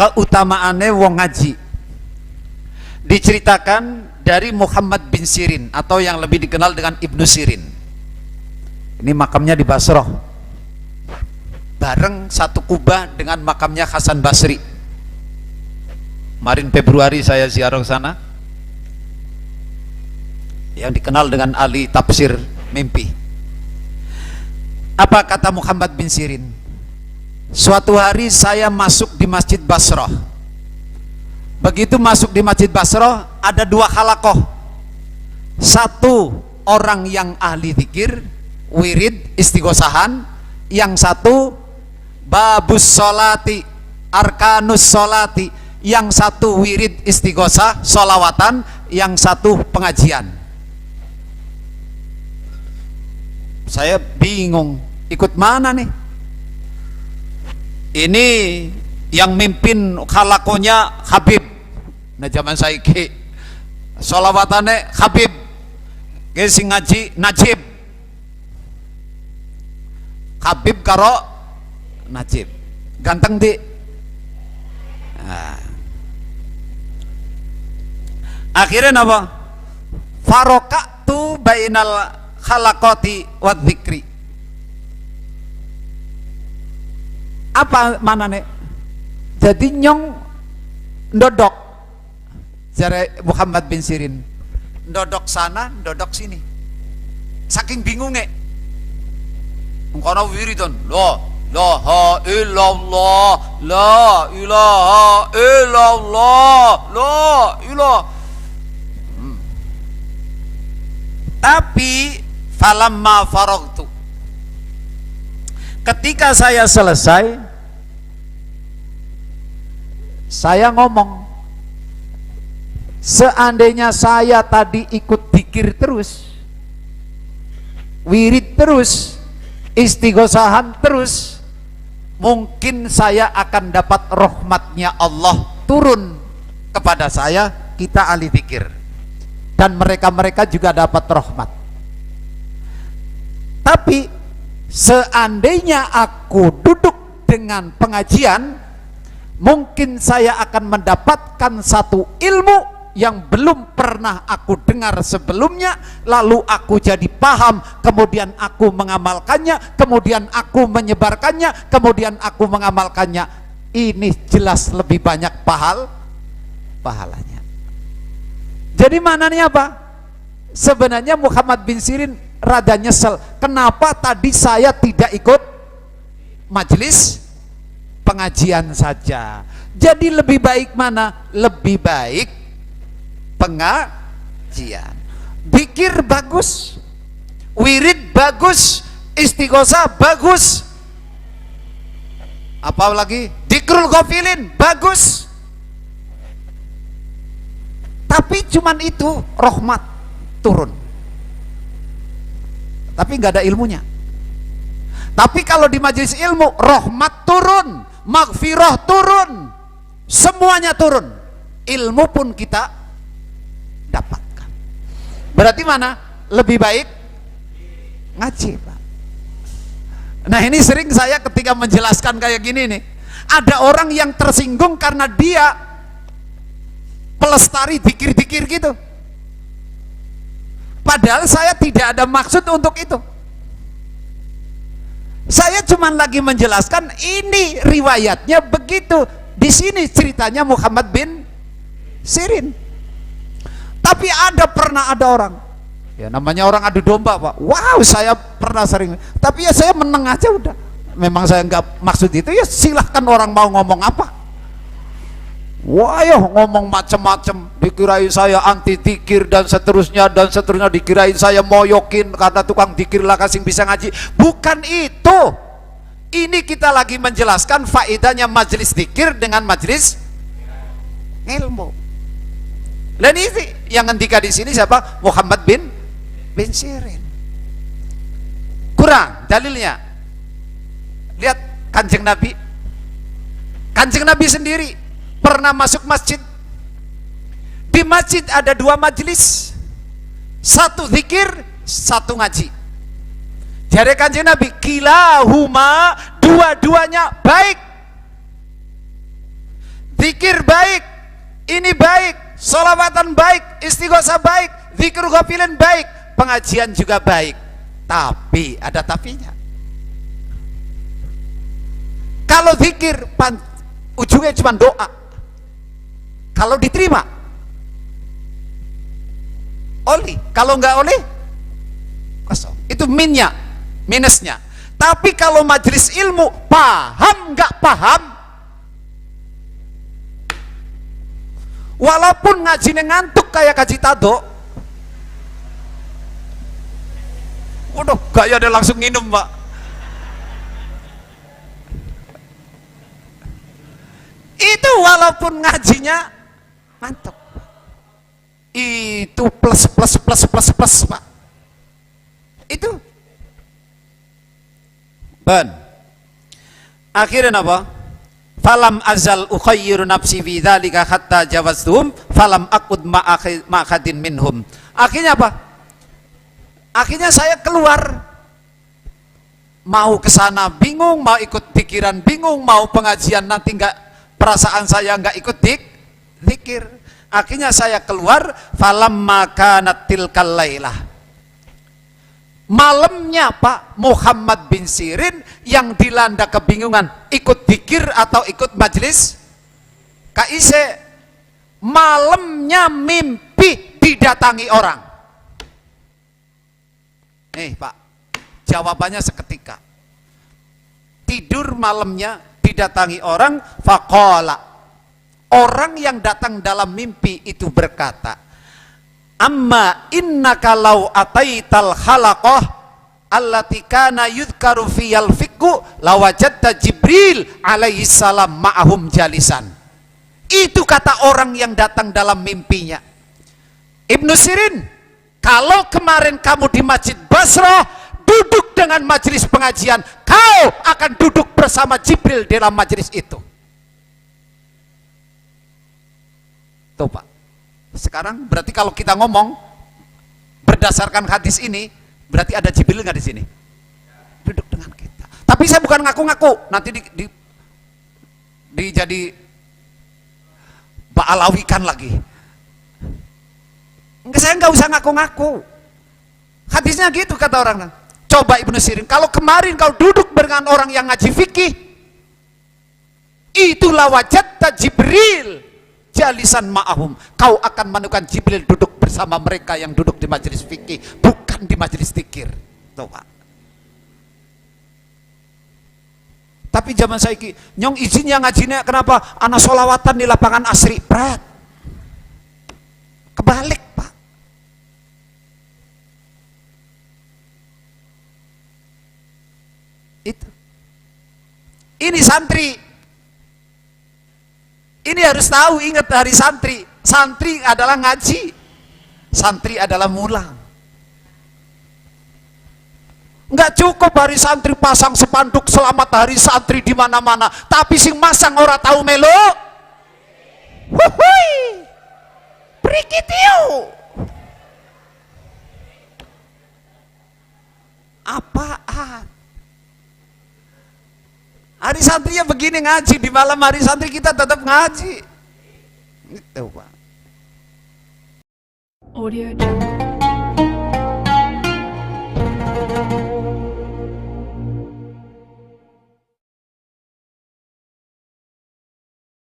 keutamaane wong ngaji. Diceritakan dari Muhammad bin Sirin atau yang lebih dikenal dengan Ibnu Sirin. Ini makamnya di Basrah, bareng satu kubah dengan makamnya Hasan Basri. Kemarin Februari saya ziarah sana, yang dikenal dengan ahli tafsir mimpi. Apa kata Muhammad bin Sirin? Suatu hari saya masuk di Masjid Basrah. Begitu masuk di Masjid Basrah, ada dua halakoh. Satu orang yang ahli zikir, wirid, istighosahan. Yang satu babus sholati, arkanus sholati. Yang satu wirid istighosah, sholawatan. Yang satu pengajian. Saya bingung, ikut mana nih? Ini yang mimpin halakonya Habib. Nah zaman saiki sholawatane Habib, sing ngaji Najib. Habib karo Najib, ganteng di. Nah. Akhirnya apa? Farokatu bainal khalaqati wa dzikri. Apa manane? Jadi nyong ndodok jare Muhammad bin Sirin, ndodok sana ndodok sini, saking bingungnya. Mengkono wiridan la ilaha illallah, la ilaha illallah, la ilaha. Tapi falamma faragtu, ketika saya selesai, saya ngomong, seandainya saya tadi ikut dzikir terus, wirid terus, istighosahan terus, mungkin saya akan dapat rahmatnya Allah turun kepada saya, kita ahli dzikir, dan mereka-mereka juga dapat rahmat. Tapi seandainya aku duduk dengan pengajian, mungkin saya akan mendapatkan satu ilmu yang belum pernah aku dengar sebelumnya, lalu aku jadi paham, kemudian aku mengamalkannya, kemudian aku menyebarkannya, kemudian aku mengamalkannya. Ini jelas lebih banyak pahalanya. Jadi maknanya apa? Sebenarnya Muhammad bin Sirin rada nyesel, kenapa tadi saya tidak ikut majelis pengajian saja. Jadi lebih baik mana? Lebih baik pengajian. Dzikir bagus, wirid bagus, istighosah bagus, apalagi dzikrul ghafilin bagus. Tapi cuman itu rahmat turun, tapi nggak ada ilmunya. Tapi kalau di majelis ilmu, rahmat turun, maghfirah turun, semuanya turun, ilmu pun kita dapatkan. Berarti mana? Lebih baik ngaji, Pak. Nah ini sering saya ketika menjelaskan kayak gini nih, ada orang yang tersinggung karena dia pelestari dikir-dikir gitu, padahal saya tidak ada maksud untuk itu. Saya cuma lagi menjelaskan ini riwayatnya begitu, di sini ceritanya Muhammad bin Sirin. Tapi pernah ada orang, ya namanya orang adu domba, Pak. Wow, saya pernah sering, tapi ya saya menang aja udah. Memang saya nggak maksud itu, ya silahkan orang mau ngomong apa. Wah, yo ngomong macem-macem, dikirain saya anti dikir dan seterusnya, dikirain saya moyokin karena tukang dikir lah kasing bisa ngaji. Bukan itu. Ini kita lagi menjelaskan faedahnya majelis dikir dengan majelis ilmu. Dan ini yang ngendika di sini siapa? Muhammad bin Sirin. Kurang dalilnya. Lihat Kanjeng Nabi. Kanjeng Nabi sendiri pernah masuk masjid. Di masjid ada dua majelis, satu zikir, satu ngaji. Jare Kanjeng Nabi, kilahuma, dua-duanya baik. Zikir baik, ini baik, sholawatan baik, istighosah baik, zikir ghafilin baik, pengajian juga baik. Tapi ada tapinya. Kalau zikir ujungnya cuma doa, kalau diterima oli, kalau nggak oli kosong. Itu minusnya. Tapi kalau majelis ilmu, paham nggak paham, walaupun ngajinya ngantuk kayak kaji tado, waduh gaya ada langsung minum Pak. Itu walaupun ngajinya mantap, itu plus Pak. Itu ban akhirnya apa? Falam azal ukhayyiru nafsi fi dzalika hatta jawaztuhum falam aqud ma'akhadin minhum. Akhirnya apa? Akhirnya saya keluar, mau ke sana bingung, mau ikut pikiran bingung, mau pengajian nanti enggak, perasaan saya enggak ikut zikir. Akhirnya saya keluar, falamma kanat tilkal lailah. Malamnya Pak Muhammad bin Sirin yang dilanda kebingungan, ikut zikir atau ikut majelis KIC. Malamnya mimpi didatangi orang. Pak, jawabannya seketika. Tidur malamnya didatangi orang, faqala. Orang yang datang dalam mimpi itu berkata, amma innaka law ataital halaqah allati kana yudhkaru fiyal fiqhu lawajadta Jibril alaihi salam ma'ahum jalisan. Itu kata orang yang datang dalam mimpinya. Ibnu Sirin, kalau kemarin kamu di Masjid Basrah duduk dengan majelis pengajian, kau akan duduk bersama Jibril dalam majelis itu. Tuh Pak, sekarang berarti kalau kita ngomong berdasarkan hadis ini, berarti ada Jibril nggak di sini? Duduk dengan kita. Tapi saya bukan ngaku-ngaku, nanti jadi ba'alawikan lagi. Saya nggak usah ngaku-ngaku. Hadisnya gitu kata orang. Coba Ibnu Sirin, kalau kemarin kau duduk dengan orang yang ngaji fikih, itulah wajatta Jibril jalisan ma'ahum, kau akan menemukan Jibril duduk bersama mereka yang duduk di majelis fikih, bukan di majelis zikir. Tuh Pak. Tapi zaman saiki nyong izinnya ngajinya kenapa? Ana solawatan di lapangan asri prat. Kebalik Pak. Itu. Ini santri. Ini harus tahu, ingat hari santri. Santri adalah ngaji. Santri adalah mulang. Enggak cukup hari santri pasang spanduk selamat hari santri di mana-mana, tapi sing masang ora tahu melo. Wuhui. Prikitiu. Apaan? Hari santrinya begini ngaji, di malam hari santri kita tetap ngaji. Gitu Pak. Audio Jungle.